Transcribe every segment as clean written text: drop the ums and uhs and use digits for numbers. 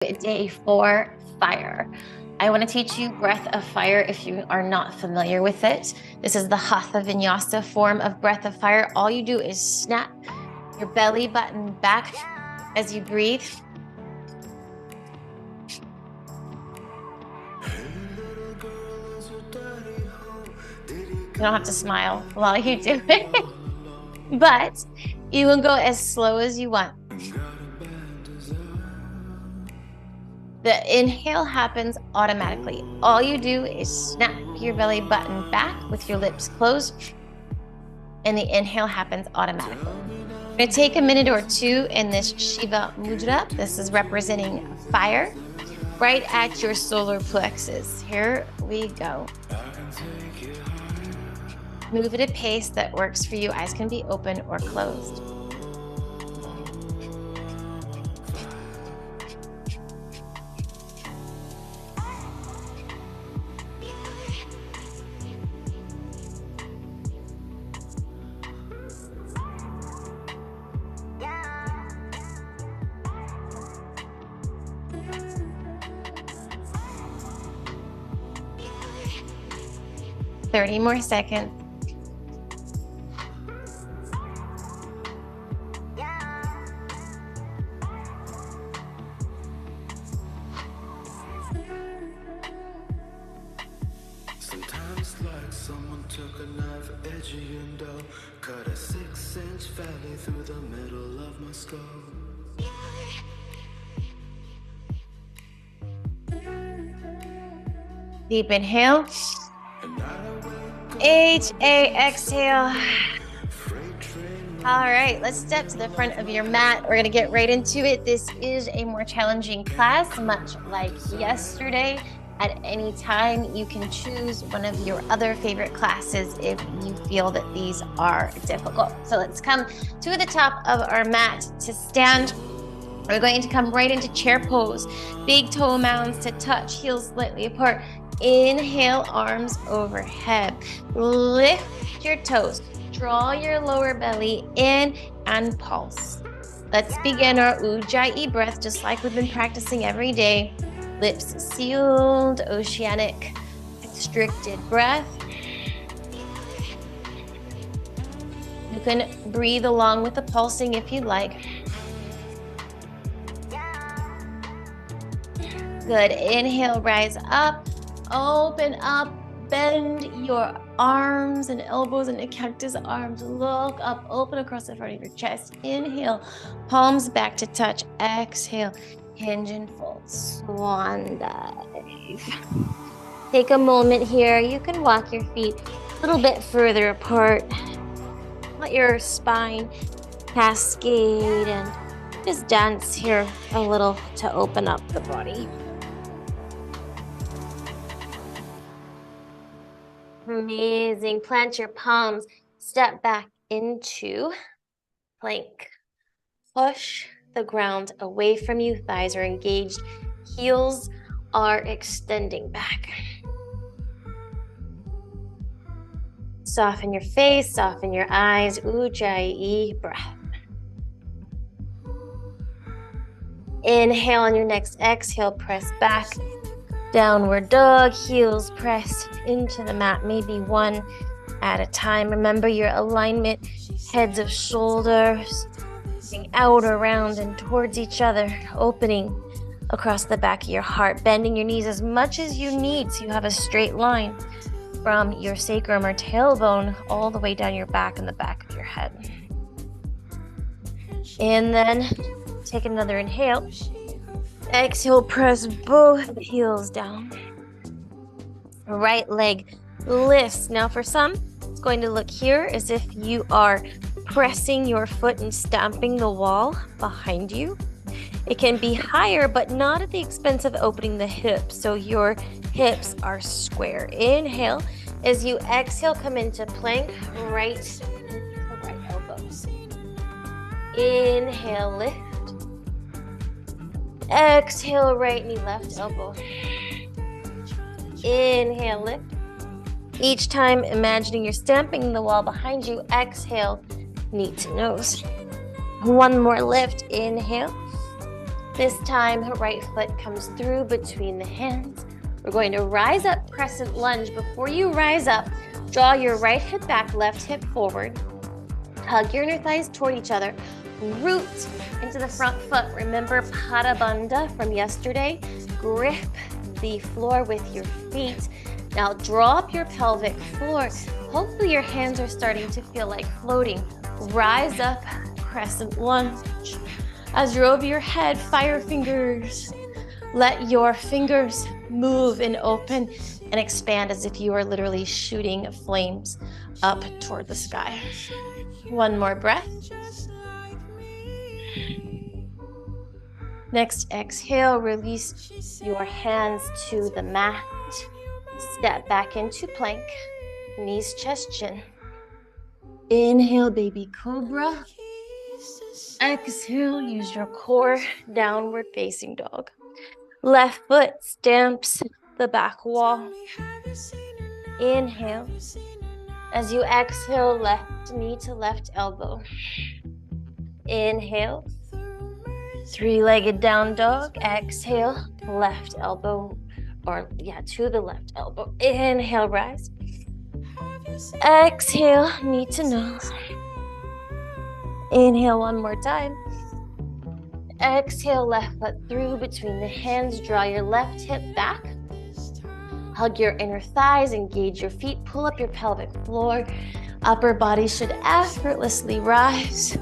Day 4, fire. I want to teach you breath of fire if you are not familiar with it. This is the Hatha Vinyasa form of breath of fire. All you do is snap your belly button back as you breathe. You don't have to smile while you do it, but you will go as slow as you want. The inhale happens automatically. All you do is snap your belly button back with your lips closed, and the inhale happens automatically. I'm going to take a minute or two in this Shiva Mudra. This is representing fire right at your solar plexus. Here we go. Move at a pace that works for you. Eyes can be open or closed. Thirty more seconds. Sometimes like someone took a knife, edgy and dull, cut a 6-inch valley through the middle of my skull. Deep inhale. H-A, exhale. All right, let's step to the front of your mat. We're gonna get right into it. This is a more challenging class, much like yesterday. At any time, you can choose one of your other favorite classes if you feel that these are difficult. So let's come to the top of our mat to stand. We're going to come right into chair pose. Big toe mounds to touch, heels slightly apart. Inhale, arms overhead. Lift your toes. Draw your lower belly in and pulse. Let's begin our Ujjayi breath, just like we've been practicing every day. Lips sealed, oceanic, constricted breath. You can breathe along with the pulsing if you'd like. Good. Inhale, rise up, open up, bend your arms and elbows into cactus arms. Look up, open across the front of your chest. Inhale, palms back to touch. Exhale, hinge and fold. Swan dive. Take a moment here. You can walk your feet a little bit further apart. Let your spine cascade and just dance here a little to open up the body. Amazing. Plant your palms. Step back into plank. Push the ground away from you. Thighs are engaged. Heels are extending back. Soften your face. Soften your eyes. Ujjayi breath. Inhale on your next exhale. Press back. Downward dog, heels pressed into the mat, maybe one at a time. Remember your alignment, heads of shoulders, out, around, and towards each other, opening across the back of your heart, bending your knees as much as you need so you have a straight line from your sacrum or tailbone all the way down your back and the back of your head. And then take another inhale. Exhale, press both heels down. Right leg lifts. Now for some, it's going to look here as if you are pressing your foot and stamping the wall behind you. It can be higher, but not at the expense of opening the hips. So your hips are square. Inhale. As you exhale, come into plank, right elbows. Inhale, lift. Exhale, right knee, left elbow. Inhale, lift. Each time, imagining you're stamping the wall behind you. Exhale, knee to nose. One more lift. Inhale. This time, right foot comes through between the hands. We're going to rise up, crescent lunge. Before you rise up, draw your right hip back, left hip forward. Hug your inner thighs toward each other. Root into the front foot. Remember Pada Bandha from yesterday? Grip the floor with your feet. Now draw up your pelvic floor. Hopefully your hands are starting to feel like floating. Rise up, crescent lunge. As you're over your head, fire fingers. Let your fingers move and open and expand as if you are literally shooting flames up toward the sky. One more breath. Next, exhale, release your hands to the mat. Step back into plank, knees, chest, chin. Inhale, baby cobra. Exhale, use your core, downward facing dog. Left foot stamps the back wall. Inhale. As you exhale, left knee to left elbow. Inhale. Three-legged down dog. Exhale, left elbow, to the left elbow. Inhale, rise. Exhale, knee to nose. Inhale one more time. Exhale, left foot through between the hands. Draw your left hip back. Hug your inner thighs, engage your feet, pull up your pelvic floor. Upper body should effortlessly rise.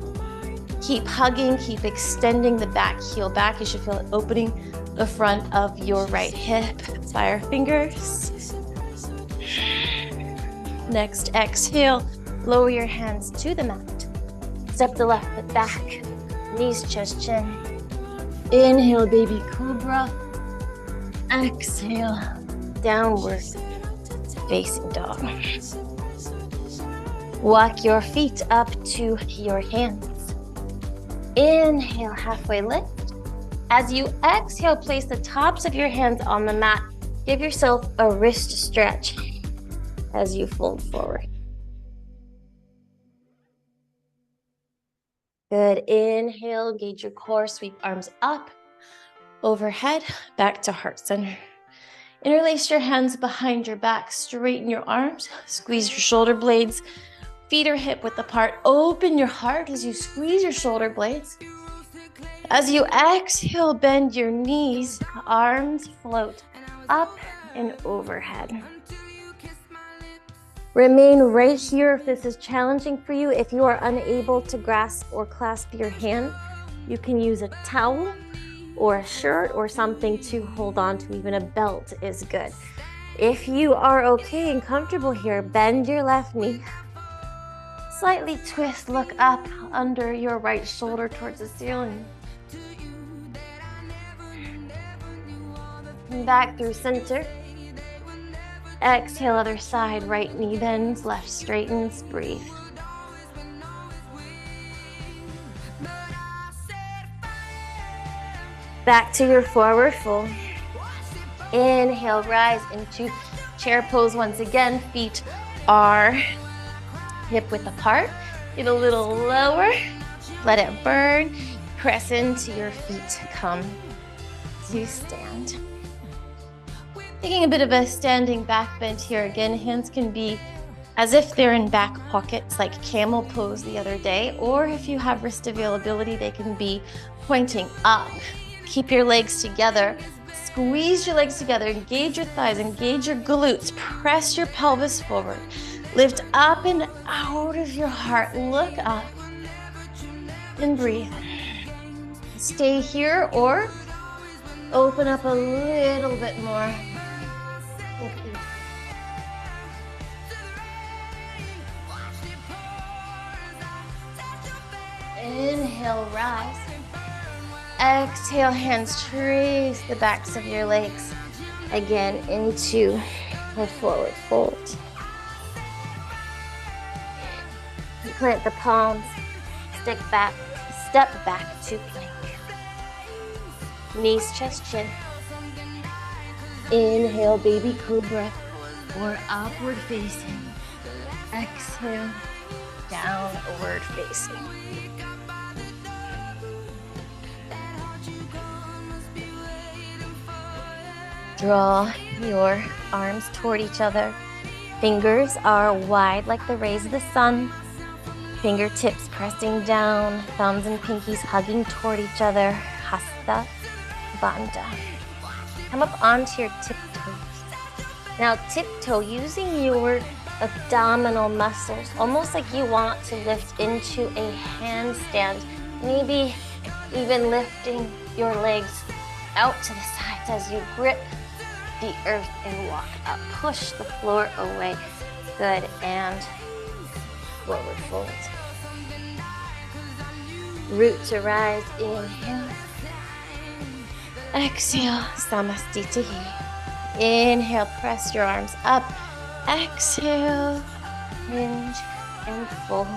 Keep hugging, keep extending the back heel back. You should feel it opening the front of your right hip. Fire fingers. Next, exhale, lower your hands to the mat. Step the left foot back, knees, chest, chin. Inhale, baby cobra. Exhale, downward facing dog. Walk your feet up to your hands. Inhale, halfway lift. As you exhale, place the tops of your hands on the mat. Give yourself a wrist stretch as you fold forward. Good. Inhale, engage your core, sweep arms up, overhead, back to heart center. Interlace your hands behind your back, straighten your arms, squeeze your shoulder blades, feet are hip width apart. Open your heart as you squeeze your shoulder blades. As you exhale, bend your knees, arms float up and overhead. Remain right here if this is challenging for you. If you are unable to grasp or clasp your hand, you can use a towel or a shirt or something to hold on to. Even a belt is good. If you are okay and comfortable here, bend your left knee. Slightly twist, look up under your right shoulder towards the ceiling. And back through center. Exhale, other side, right knee bends, left straightens, breathe. Back to your forward fold. Inhale, rise into chair pose once again. Feet are hip width apart. Get a little lower. Let it burn. Press into your feet. Come to stand. Taking a bit of a standing back bend here. Again, hands can be as if they're in back pockets, like camel pose the other day, or if you have wrist availability, they can be pointing up. Keep your legs together. Squeeze your legs together. Engage your thighs. Engage your glutes. Press your pelvis forward. Lift up and out of your heart. Look up and breathe. Stay here or open up a little bit more. Inhale, rise. Exhale, hands trace the backs of your legs. Again, into a forward fold. Plant the palms, step back to plank. Knees, chest, chin. Inhale, baby cobra, or upward facing. Exhale, downward facing. Draw your arms toward each other. Fingers are wide like the rays of the sun. Fingertips pressing down, thumbs and pinkies hugging toward each other. Hasta Bandha. Come up onto your tiptoes. Now tiptoe using your abdominal muscles, almost like you want to lift into a handstand. Maybe even lifting your legs out to the sides as you grip the earth and walk up. Push the floor away. Good, and forward fold. Root to rise, inhale. Exhale, Samastitihi. Inhale, press your arms up. Exhale, hinge and fold.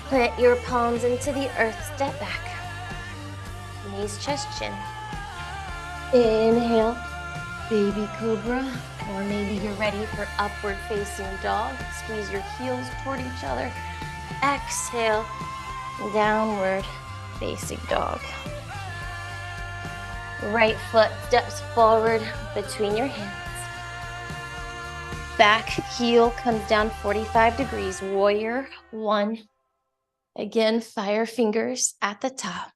Plant your palms into the earth, step back. Knees, chest, chin. Inhale, baby cobra, or maybe you're ready for upward facing dog. Squeeze your heels toward each other. Exhale, downward facing dog. Right foot steps forward between your hands. Back heel comes down 45 degrees. Warrior one. Again, fire fingers at the top.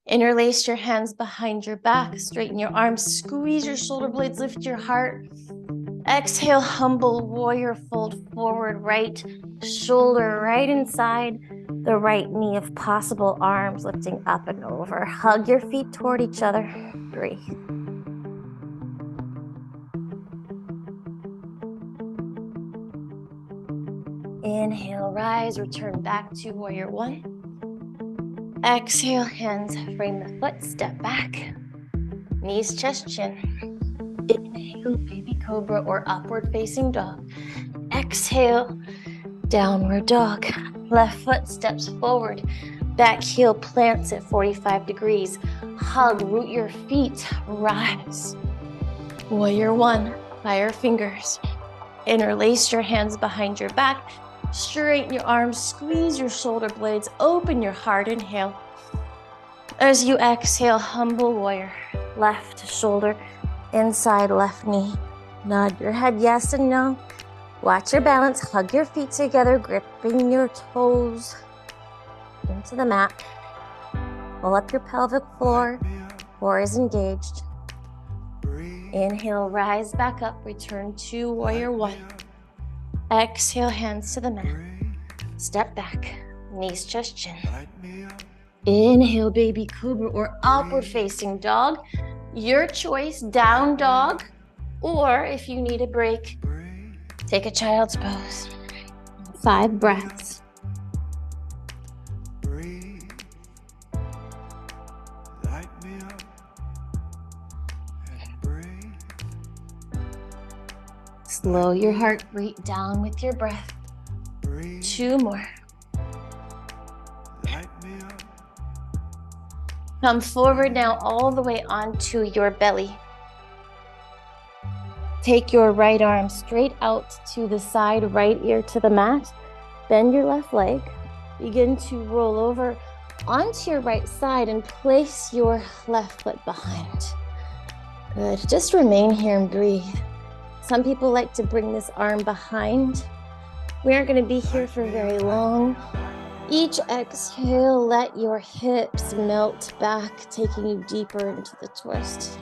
Interlace your hands behind your back. Straighten your arms. Squeeze your shoulder blades. Lift your heart. Exhale, humble warrior. Fold forward. Right shoulder right inside the right knee if possible. Arms lifting up and over. Hug your feet toward each other. Breathe. Inhale, rise, return back to warrior one. Exhale, hands frame the foot, step back. Knees, chest, chin. Inhale, baby cobra or upward facing dog. Exhale, downward dog. Left foot steps forward. Back heel plants at 45 degrees. Hug, root your feet, rise. Warrior one, fire fingers. Interlace your hands behind your back. Straighten your arms, squeeze your shoulder blades, open your heart, inhale. As you exhale, humble warrior. Left shoulder, inside left knee. Nod your head yes and no. Watch your balance, hug your feet together, gripping your toes into the mat. Pull up your pelvic floor, core is engaged. Inhale, rise back up, return to warrior one. Exhale, hands to the mat. Step back, knees, chest, chin. Inhale, baby cobra or upward facing dog. Your choice, down dog, or if you need a break, take a child's pose. 5 breaths. Slow your heart rate down with your breath. 2 more. Come forward now all the way onto your belly. Take your right arm straight out to the side, right ear to the mat. Bend your left leg. Begin to roll over onto your right side and place your left foot behind. Good. Just remain here and breathe. Some people like to bring this arm behind. We aren't going to be here for very long. Each exhale, let your hips melt back, taking you deeper into the twist.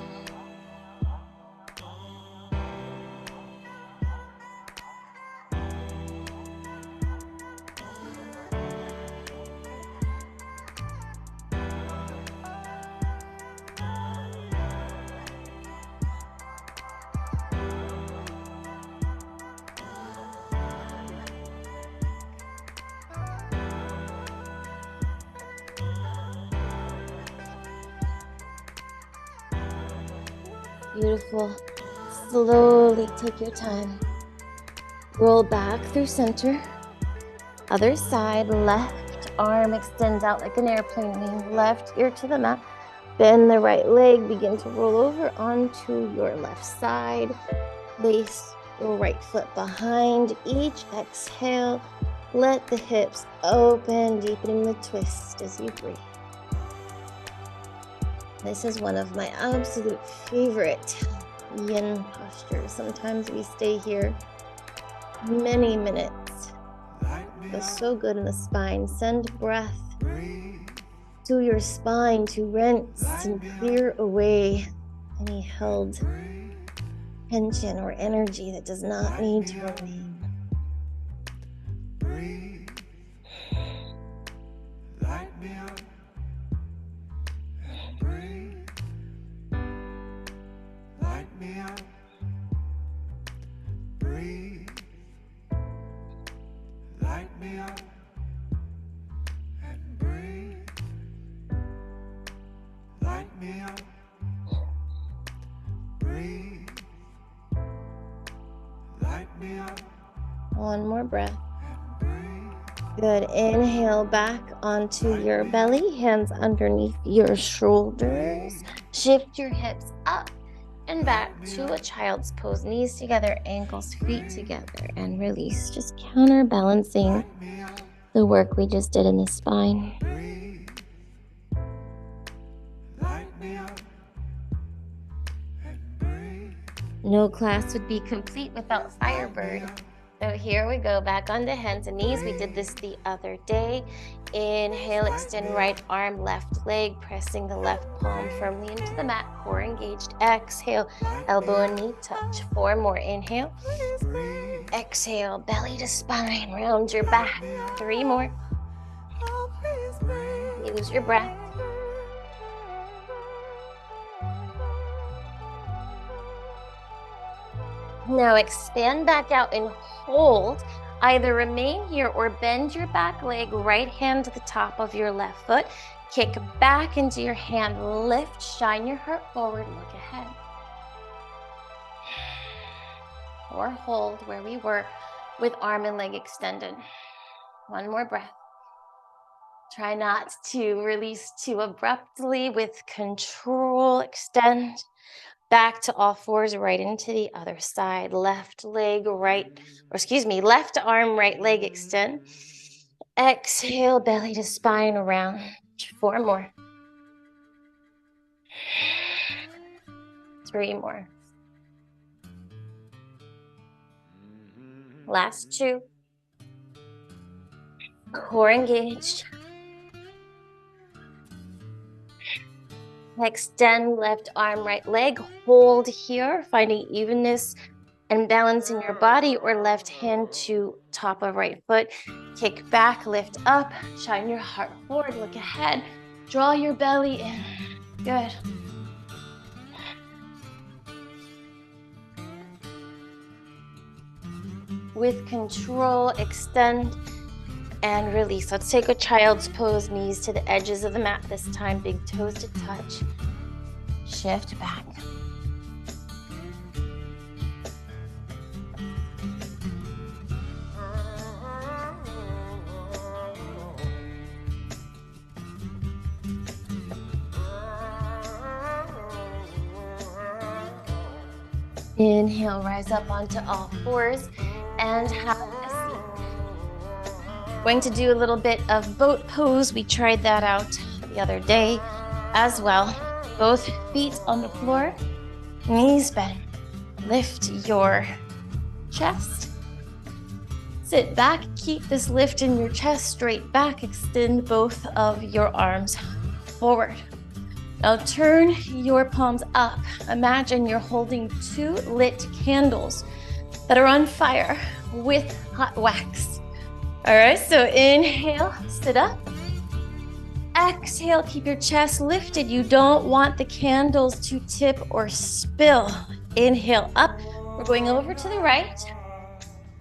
Beautiful. Slowly take your time. Roll back through center. Other side, left arm extends out like an airplane wing. Left ear to the mat. Bend the right leg. Begin to roll over onto your left side. Place your right foot behind. Each exhale, let the hips open, deepening the twist as you breathe. This is one of my absolute favorite yin postures. Sometimes we stay here many minutes. Feels so good in the spine. Send breath to your spine to rinse and clear away any held tension or energy that does not need to remain. Light me up and breathe. Light me up, breathe. Light me up and breathe. Light me up, breathe. Light me up. One more breath. Good. Inhale back onto your belly, hands underneath your shoulders. Shift your hips up and back to a child's pose. Knees together, ankles, feet together, and release. Just counterbalancing the work we just did in the spine. No class would be complete without Firebird. So here we go, back onto hands and knees. We did this the other day. Inhale, extend right arm, left leg, pressing the left palm firmly into the mat, core engaged. Exhale, elbow and knee touch. 4 more, inhale. Exhale, belly to spine, round your back. 3 more. Use your breath. Now expand back out and hold. Either remain here or bend your back leg, right hand to the top of your left foot. Kick back into your hand, lift, shine your heart forward, look ahead. Or hold where we were with arm and leg extended. 1 more breath. Try not to release too abruptly. With control, extend. Back to all fours, right into the other side. Left leg, left arm, right leg, extend. Exhale, belly to spine, around. 4 more. 3 more. Last 2. Core engaged. Extend left arm, right leg. Hold here, finding evenness and balance in your body, or left hand to top of right foot. Kick back, lift up, shine your heart forward, look ahead. Draw your belly in. Good. With control, extend and release. Let's take a child's pose, knees to the edges of the mat this time, big toes to touch. Shift back. Inhale, rise up onto all fours and have a seat. Going to do a little bit of boat pose. We tried that out the other day as well. Both feet on the floor, knees bent. Lift your chest. Sit back, keep this lift in your chest straight back. Extend both of your arms forward. Now turn your palms up. Imagine you're holding 2 lit candles that are on fire with hot wax. All right, so inhale, sit up. Exhale, keep your chest lifted. You don't want the candles to tip or spill. Inhale up. We're going over to the right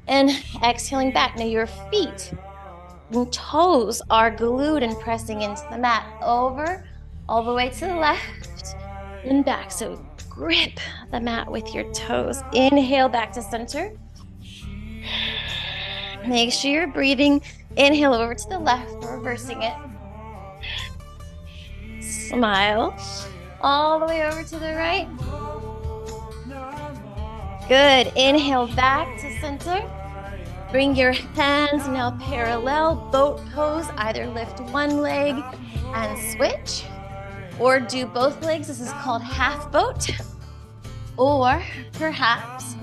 and exhaling back. Now your feet and toes are glued and pressing into the mat. Over, all the way to the left and back. So grip the mat with your toes. Inhale back to center. Make sure you're breathing. Inhale over to the left, reversing it. Smile. All the way over to the right. Good. Inhale back to center. Bring your hands now parallel, boat pose. Either lift one leg and switch, or do both legs. This is called half boat, or perhaps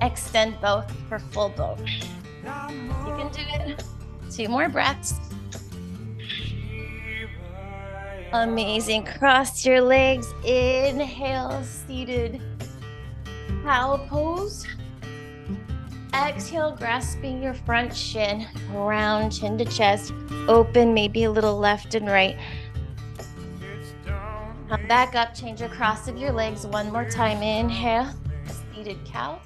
extend both for full boat. You can do it. 2 more breaths. Amazing. Cross your legs. Inhale, seated cow pose. Exhale, grasping your front shin, round chin to chest, open, maybe a little left and right. Come back up, change your cross of your legs one more time. Inhale, seated cow.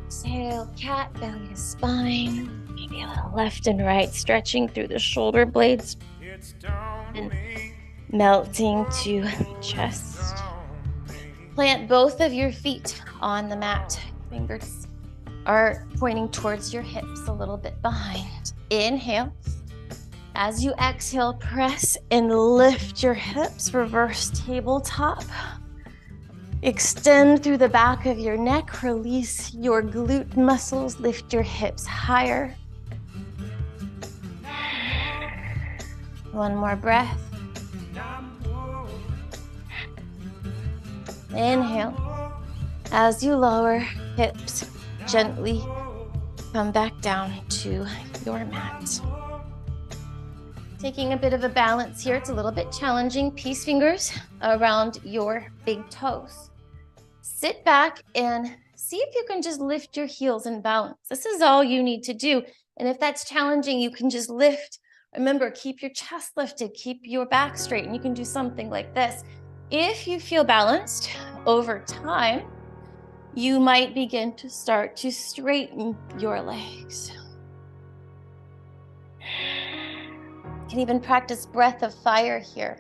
Exhale, cat, belly to spine. Maybe a little left and right, stretching through the shoulder blades and melting to chest. Plant both of your feet on the mat. Fingers are pointing towards your hips, a little bit behind. Inhale. As you exhale, press and lift your hips, reverse tabletop. Extend through the back of your neck, release your glute muscles, lift your hips higher. One more breath. Inhale. As you lower hips, gently come back down to your mat. Taking a bit of a balance here. It's a little bit challenging. Peace fingers around your big toes. Sit back and see if you can just lift your heels in balance. This is all you need to do. And if that's challenging, you can just lift. Remember, keep your chest lifted, keep your back straight, and you can do something like this. If you feel balanced over time, you might begin to start to straighten your legs. You can even practice breath of fire here.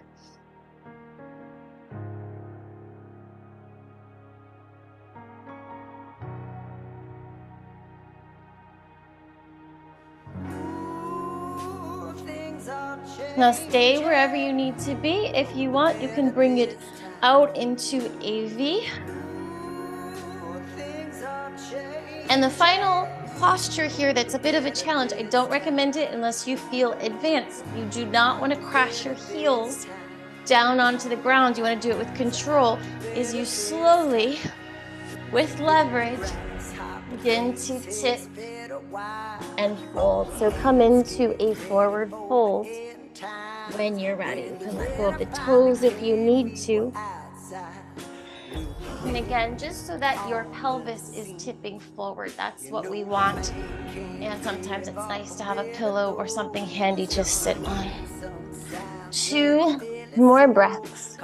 Now stay wherever you need to be. If you want, you can bring it out into a V. And the final posture here that's a bit of a challenge, I don't recommend it unless you feel advanced. You do not want to crash your heels down onto the ground. You want to do it with control, is you slowly, with leverage, begin to tip and fold. So come into a forward fold when you're ready. You can let go of the toes if you need to. And again, just so that your pelvis is tipping forward, that's what we want. And sometimes it's nice to have a pillow or something handy to sit on. 2 more breaths.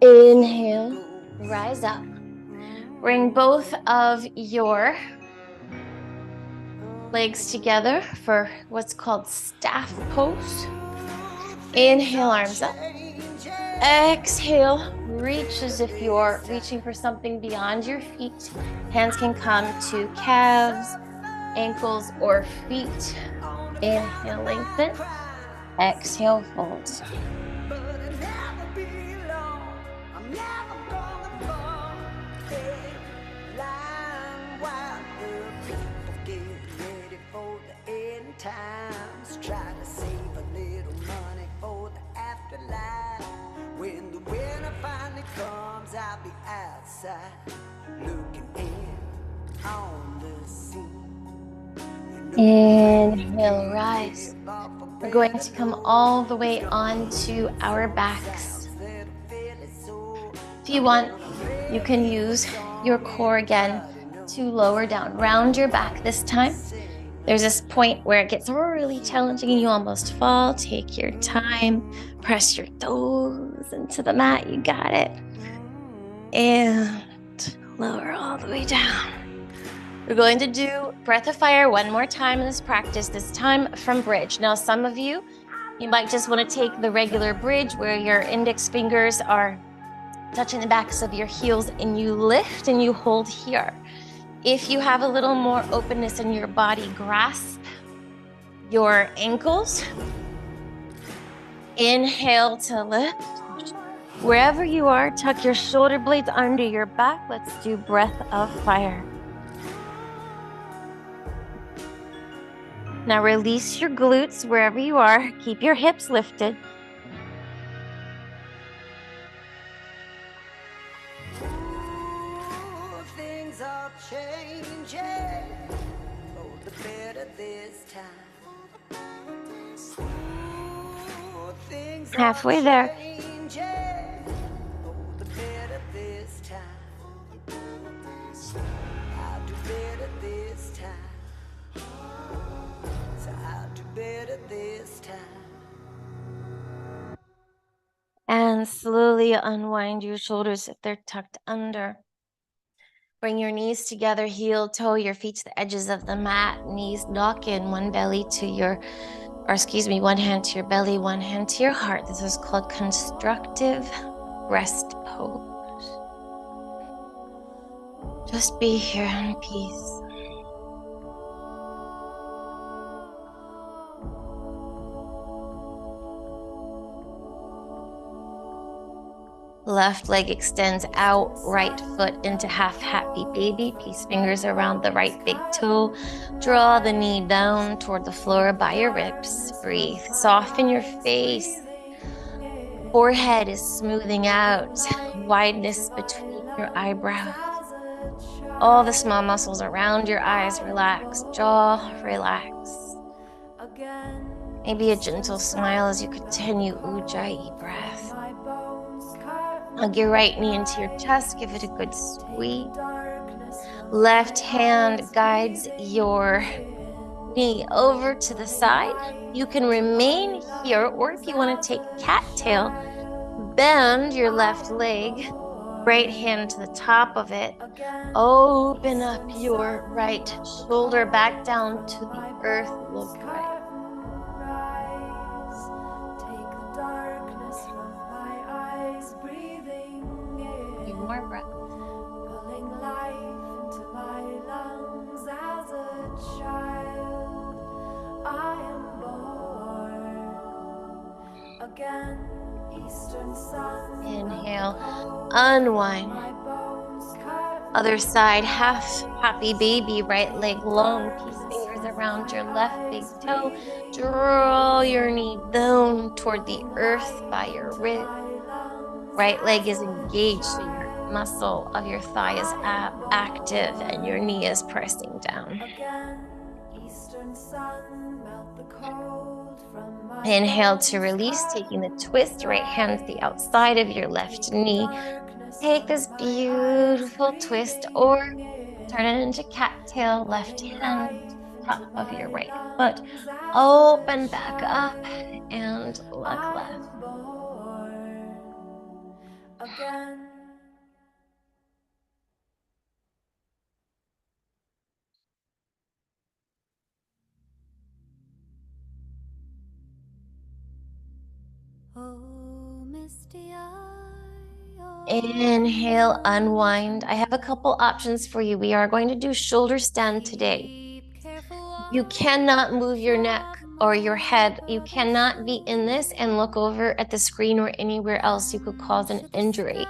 Inhale, rise up. Bring both of your legs together for what's called staff pose. Inhale, arms up. Exhale, reach as if you're reaching for something beyond your feet. Hands can come to calves, ankles, or feet. Inhale, lengthen. Exhale, fold. Times try to save a little money for the afterlife. When the winter finally comes, I'll be outside looking in on the scene. Inhale, rise. We're going to come all the way onto our backs. If you want, you can use your core again to lower down. Round your back this time. There's this point where it gets really challenging and you almost fall. Take your time. Press your toes into the mat. You got it. And lower all the way down. We're going to do breath of fire one more time in this practice, this time from bridge. Now, some of you might just want to take the regular bridge where your index fingers are touching the backs of your heels and you lift and you hold here. If you have a little more openness in your body, grasp your ankles. Inhale to lift. Wherever you are, tuck your shoulder blades under your back. Let's do breath of fire. Now release your glutes wherever you are. Keep your hips lifted. Ooh, things are changing for the better this time. Ooh, things are Halfway there. changing for the better this time. I'll do better this time. So I'll do better this time. And slowly unwind your shoulders if they're tucked under. Bring your knees together, heel, toe, your feet to the edges of the mat. Knees lock in, one hand to your belly, one hand to your heart. This is called constructive rest pose. Just be here in peace. Left leg extends out, right foot into half happy baby. Peace fingers around the right big toe. Draw the knee down toward the floor by your ribs. Breathe. Soften your face. Forehead is smoothing out. Wideness between your eyebrows. All the small muscles around your eyes relax. Jaw relax. Maybe a gentle smile as you continue Ujjayi breath. Hug your right knee into your chest. Give it a good squeeze. Left hand guides your knee over to the side. You can remain here, or if you want to take cattail, bend your left leg, right hand to the top of it. Open up your right shoulder back down to the earth. Look right. Few more breaths. Pulling life into my lungs as a child. I am born again. Eastern sun. Inhale, unwind. Other side, half happy baby, right leg long, peace fingers around your left big toe. Draw your knee down toward the earth by your rib. Right leg is engaged, so your muscle of your thigh is active and your knee is pressing down. Inhale to release, taking the twist, right hand to the outside of your left knee. Take this beautiful twist or turn it into cattail, left hand, top of your right foot. Open back up and look left. Again. Oh, misty eye. Inhale, unwind. I have a couple options for you. We are going to do shoulder stand today. You cannot move your neck or your head. You cannot be in this and look over at the screen or anywhere else. You could cause an injury.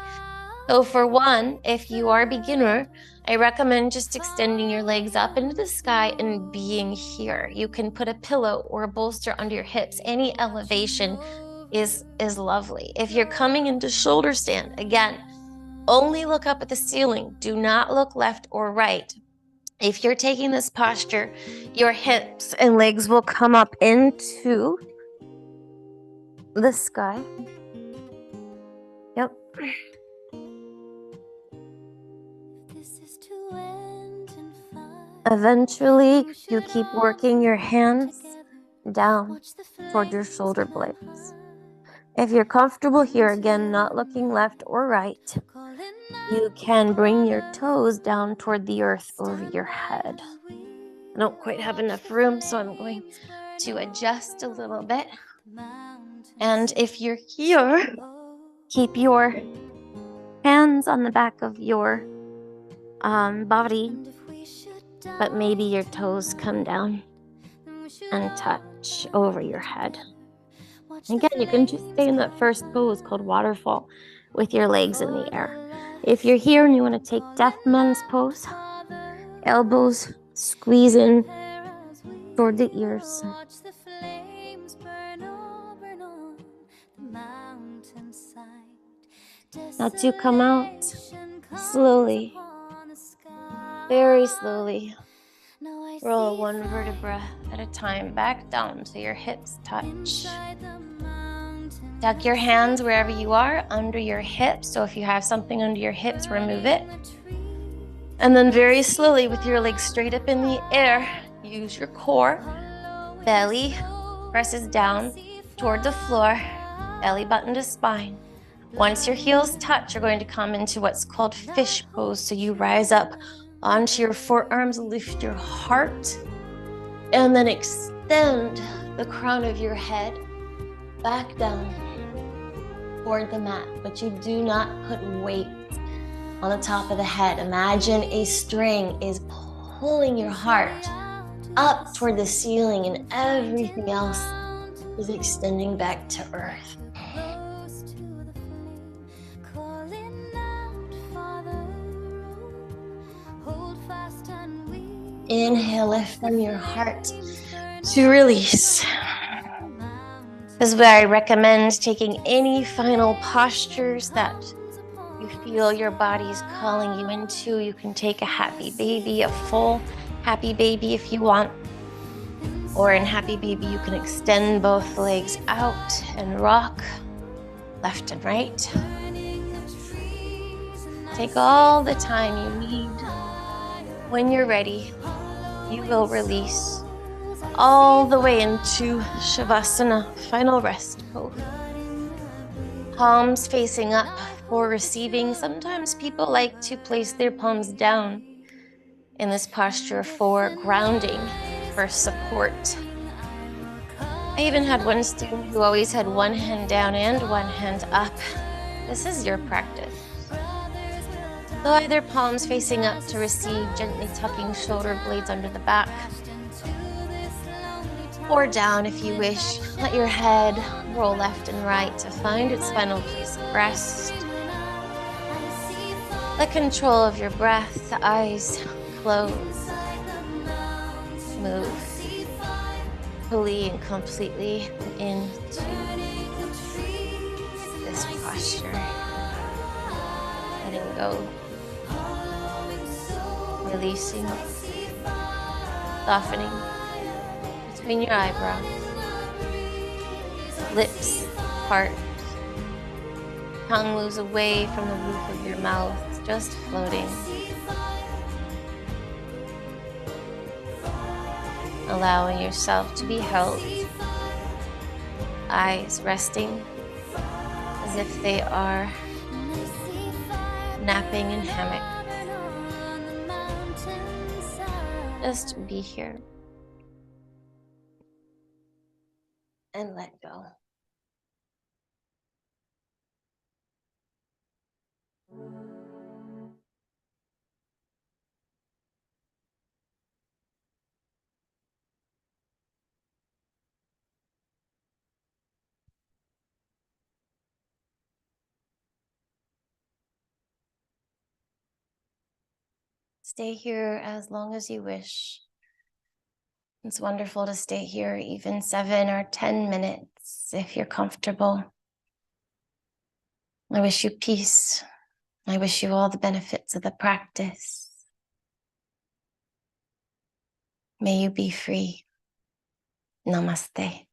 So for one, if you are a beginner, I recommend just extending your legs up into the sky and being here. You can put a pillow or a bolster under your hips. Any elevation is lovely. If you're coming into shoulder stand, again, only look up at the ceiling. Do not look left or right. If you're taking this posture, your hips and legs will come up into the sky. Yep. Eventually, you keep working your hands down toward your shoulder blades. If you're comfortable here, again, not looking left or right, you can bring your toes down toward the earth over your head. I don't quite have enough room, so I'm going to adjust a little bit. And if you're here, keep your hands on the back of your body, but maybe your toes come down and touch over your head. Again, you can just stay in that first pose called waterfall with your legs in the air. If you're here and you want to take deaf man's pose, elbows squeeze in toward the ears. Watch the flames burn on the mountainside. Now to come out Desolation comes slowly, upon the sky. very slowly. Now I Roll see one fire vertebra at a time back down so your hips touch. inside the mountain. Tuck your hands wherever you are under your hips. So if you have something under your hips, remove it. And then very slowly with your legs straight up in the air, use your core. Belly presses down toward the floor, belly button to spine. Once your heels touch, you're going to come into what's called fish pose. So you rise up onto your forearms, lift your heart, and then extend the crown of your head back down toward the mat. But you do not put weight on the top of the head. Imagine a string is pulling your heart up toward the ceiling and everything else is extending back to earth. Inhale, lift from your heart to release. This is where I recommend taking any final postures that you feel your body's calling you into. You can take a happy baby, a full happy baby if you want. Or in happy baby, you can extend both legs out and rock left and right. Take all the time you need. When you're ready, you will release all the way into Savasana, final rest pose. Palms facing up for receiving. Sometimes people like to place their palms down in this posture for grounding, for support. I even had one student who always had one hand down and one hand up. This is your practice. So either palms facing up to receive, gently tucking shoulder blades under the back, or down if you wish. Let your head roll left and right to find its final place of rest. Let control of your breath, the eyes close. Move fully and completely into this posture. Letting go. Releasing, softening between your eyebrows, lips part, tongue moves away from the roof of your mouth, just floating. Allowing yourself to be held, eyes resting as if they are napping in hammock. Just be here and let go. Stay here as long as you wish. It's wonderful to stay here even 7 or 10 minutes if you're comfortable. I wish you peace. I wish you all the benefits of the practice. May you be free. Namaste.